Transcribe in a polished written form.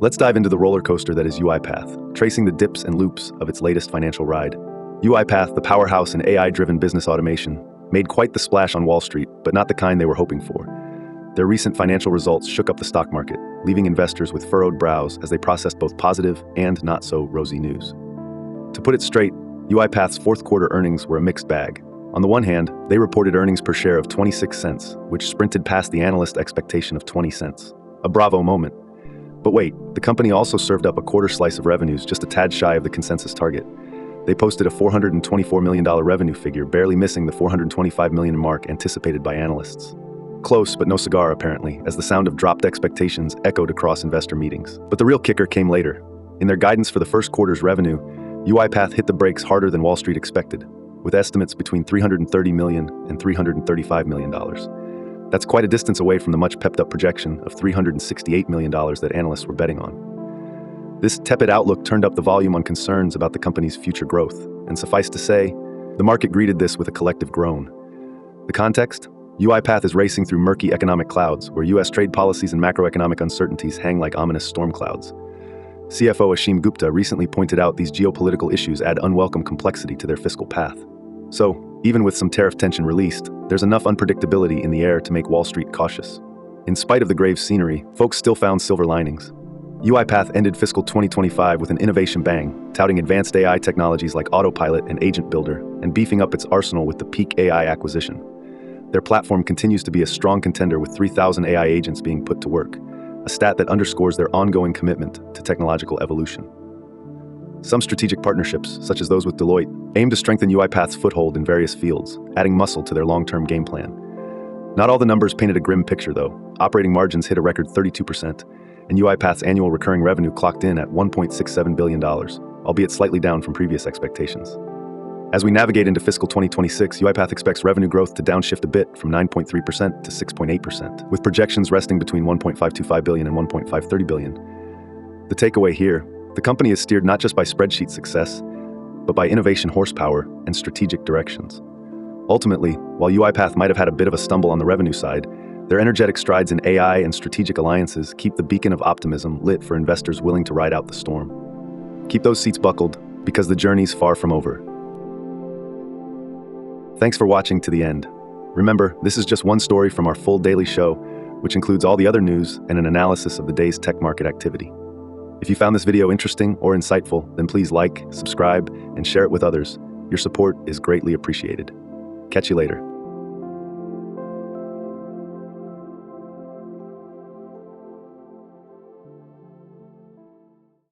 Let's dive into the roller coaster that is UiPath, tracing the dips and loops of its latest financial ride. UiPath, the powerhouse in AI-driven business automation, made quite the splash on Wall Street, but not the kind they were hoping for. Their recent financial results shook up the stock market, leaving investors with furrowed brows as they processed both positive and not-so-rosy news. To put it straight, UiPath's fourth quarter earnings were a mixed bag. On the one hand, they reported earnings per share of 26 cents, which sprinted past the analyst expectation of 20 cents. A bravo moment. But wait, the company also served up a quarter slice of revenues just a tad shy of the consensus target. They posted a $424 million revenue figure, barely missing the $425 million mark anticipated by analysts. Close, but no cigar, apparently, as the sound of dropped expectations echoed across investor meetings. But the real kicker came later. In their guidance for the first quarter's revenue, UiPath hit the brakes harder than Wall Street expected, with estimates between $330 million and $335 million. That's quite a distance away from the much pepped-up projection of $368 million that analysts were betting on. This tepid outlook turned up the volume on concerns about the company's future growth, and suffice to say, the market greeted this with a collective groan. The context? UiPath is racing through murky economic clouds, where U.S. trade policies and macroeconomic uncertainties hang like ominous storm clouds. CFO Ashim Gupta recently pointed out these geopolitical issues add unwelcome complexity to their fiscal path. So, even with some tariff tension released, there's enough unpredictability in the air to make Wall Street cautious. In spite of the grave scenery, folks still found silver linings. UiPath ended fiscal 2025 with an innovation bang, touting advanced AI technologies like Autopilot and Agent Builder, and beefing up its arsenal with the Peak AI acquisition. Their platform continues to be a strong contender with 3,000 AI agents being put to work, a stat that underscores their ongoing commitment to technological evolution. Some strategic partnerships, such as those with Deloitte, aim to strengthen UiPath's foothold in various fields, adding muscle to their long-term game plan. Not all the numbers painted a grim picture, though. Operating margins hit a record 32%, and UiPath's annual recurring revenue clocked in at $1.67 billion, albeit slightly down from previous expectations. As we navigate into fiscal 2026, UiPath expects revenue growth to downshift a bit from 9.3% to 6.8%, with projections resting between $1.525 billion and $1.530 billion. The takeaway here: the company is steered not just by spreadsheet success, but by innovation horsepower and strategic directions. Ultimately, while UiPath might have had a bit of a stumble on the revenue side, their energetic strides in AI and strategic alliances keep the beacon of optimism lit for investors willing to ride out the storm. Keep those seats buckled, because the journey's far from over. Thanks for watching to the end. Remember, this is just one story from our full daily show, which includes all the other news and an analysis of the day's tech market activity. If you found this video interesting or insightful, then please like, subscribe, and share it with others. Your support is greatly appreciated. Catch you later.